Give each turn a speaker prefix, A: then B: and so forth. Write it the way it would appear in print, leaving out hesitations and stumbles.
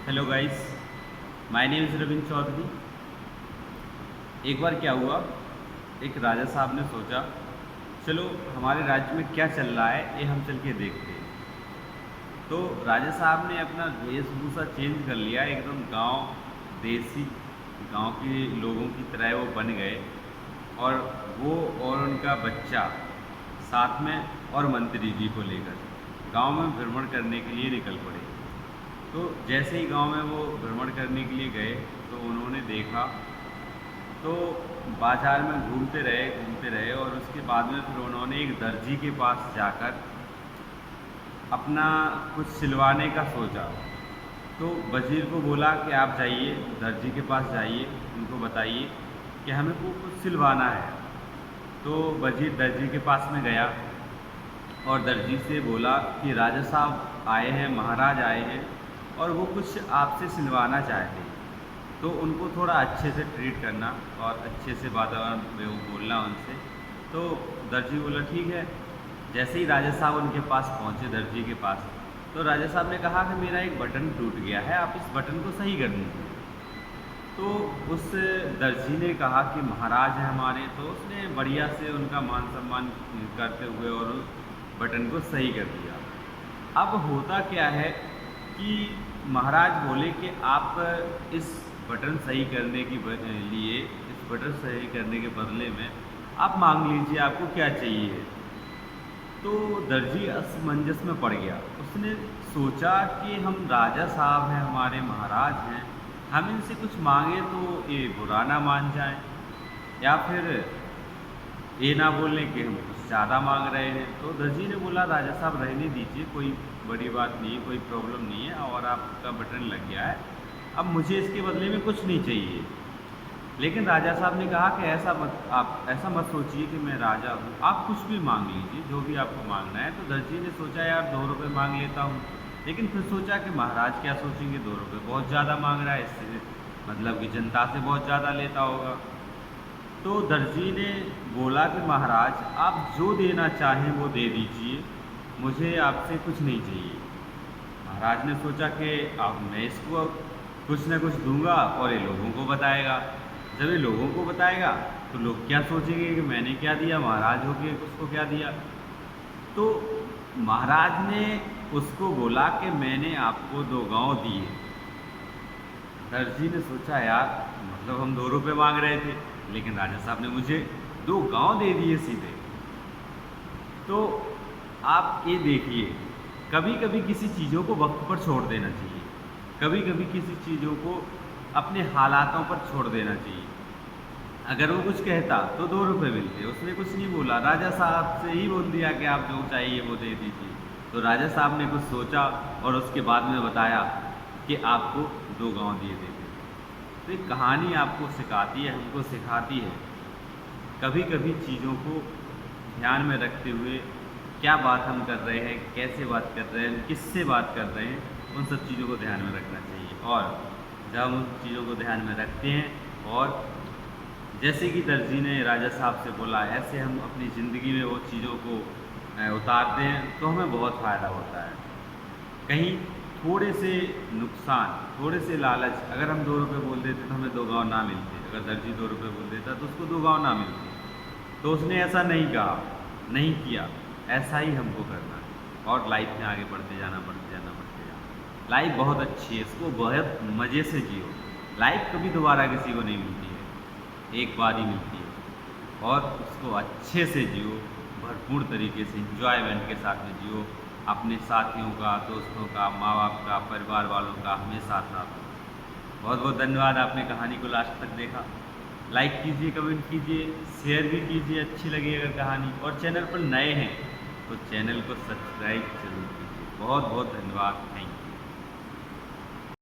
A: Hello guys, my name is Ravindra Chaudhary. एक बार क्या हुआ, एक राजा साहब ने सोचा चलो हमारे राज्य में क्या चल रहा है ये हम चल के देखते हैं। तो राजा साहब ने अपना वेशभूषा चेंज कर लिया, एकदम गांव देसी गांव के लोगों की तरह वो बन गए। और वो और उनका बच्चा साथ में और मंत्री जी को लेकर गांव में भ्रमण करने के लिए निकल पड़े। तो जैसे ही गांव में वो भ्रमण करने के लिए गए तो उन्होंने देखा, तो बाज़ार में घूमते रहे और उसके बाद में फिर उन्होंने एक दर्जी के पास जाकर अपना कुछ सिलवाने का सोचा। तो वज़ीर को बोला कि आप जाइए, दर्जी के पास जाइए, उनको बताइए कि हमें को कुछ सिलवाना है। तो वज़ीर दर्जी के पास में गया और दर्जी से बोला कि राजा साहब आए हैं, महाराज आए हैं और वो कुछ आपसे सिलवाना चाहते हैं, तो उनको थोड़ा अच्छे से ट्रीट करना और अच्छे से वातावरण में वो बोलना उनसे। तो दर्जी बोला ठीक है। जैसे ही राजा साहब उनके पास पहुँचे, दर्जी के पास, तो राजा साहब ने कहा कि मेरा एक बटन टूट गया है, आप इस बटन को सही कर दीजिए। तो उस दर्जी ने कहा कि महाराज हैं हमारे, तो उसने बढ़िया से उनका मान सम्मान करते हुए और उस बटन को सही कर दिया। अब होता क्या है कि महाराज बोले कि आप इस बटन सही करने के लिए, इस बटन सही करने के बदले में आप मांग लीजिए आपको क्या चाहिए। तो दर्जी असमंजस में पड़ गया। उसने सोचा कि हम राजा साहब हैं, हमारे महाराज हैं, हम इनसे कुछ मांगे तो ये बुरा ना मान जाए, या फिर ये ना बोलें कि हम कुछ ज़्यादा मांग रहे हैं। तो दर्जी ने बोला राजा साहब रहने दीजिए, कोई बड़ी बात नहीं है, कोई प्रॉब्लम नहीं है और आपका बटन लग गया है, अब मुझे इसके बदले में कुछ नहीं चाहिए। लेकिन राजा साहब ने कहा कि आप ऐसा मत सोचिए कि मैं राजा हूँ, आप कुछ भी मांग लीजिए, जो भी आपको मांगना है। तो दर्जी ने सोचा यार 2 रुपये मांग लेता हूँ, लेकिन फिर सोचा कि महाराज क्या सोचेंगे, 2 रुपये बहुत ज़्यादा मांग रहा है, इससे मतलब कि जनता से बहुत ज़्यादा लेता होगा। तो दर्जी ने बोला कि महाराज आप जो देना चाहें वो दे दीजिए, मुझे आपसे कुछ नहीं चाहिए। महाराज ने सोचा कि अब मैं इसको कुछ न कुछ दूंगा और ये लोगों को बताएगा। जब ये लोगों को बताएगा तो लोग क्या सोचेंगे कि मैंने क्या दिया, महाराज हो के उसको क्या दिया। तो महाराज ने उसको बोला कि मैंने आपको 2 गांव दिए। दर्जी ने सोचा यार मतलब हम 2 रुपये मांग रहे थे, लेकिन राजा साहब ने मुझे 2 गांव दे दिए सीधे। तो आप ये देखिए, कभी कभी किसी चीज़ों को वक्त पर छोड़ देना चाहिए, कभी कभी किसी चीज़ों को अपने हालातों पर छोड़ देना चाहिए। अगर वो कुछ कहता तो 2 रुपये मिलते, उसने कुछ नहीं बोला, राजा साहब से ही बोल दिया कि आप जो चाहिए वो दे दीजिए। तो राजा साहब ने कुछ सोचा और उसके बाद में बताया कि आपको 2 गांव दिए देते। तो एक कहानी आपको सिखाती है, हमको सिखाती है कभी कभी चीज़ों को ध्यान में रखते हुए क्या बात हम कर रहे हैं, कैसे बात कर रहे हैं, किससे बात कर रहे हैं, उन सब चीज़ों को ध्यान में रखना चाहिए। और जब हम उन चीज़ों को ध्यान में रखते हैं और जैसे कि दर्जी ने राजा साहब से बोला, ऐसे हम अपनी ज़िंदगी में वो चीज़ों को उतारते हैं तो हमें बहुत फ़ायदा होता है। कहीं थोड़े से नुकसान, थोड़े से लालच, अगर हम 2 रुपये बोल देते तो हमें 2 गाँव ना मिलते, अगर दर्जी 2 रुपये बोल देता तो उसको 2 गाँव ना मिलते। तो उसने ऐसा नहीं कहा, नहीं किया, ऐसा ही हमको करना है और लाइफ में आगे बढ़ते जाना, बढ़ते जाना, बढ़ते जाना। लाइफ बहुत अच्छी है, इसको बहुत मज़े से जियो। लाइफ कभी दोबारा किसी को नहीं मिलती है, एक बार ही मिलती है और उसको अच्छे से जियो, भरपूर तरीके से इंजॉयमेंट के साथ में जियो। अपने साथियों का, दोस्तों का, माँ बाप का, परिवार वालों का हमेशा साथ हो। बहुत बहुत धन्यवाद, आपने कहानी को लास्ट तक देखा। लाइक कीजिए, कमेंट कीजिए, शेयर भी कीजिए अच्छी लगी अगर कहानी, और चैनल पर नए हैं तो चैनल को सब्सक्राइब जरूर कीजिए। बहुत बहुत धन्यवाद।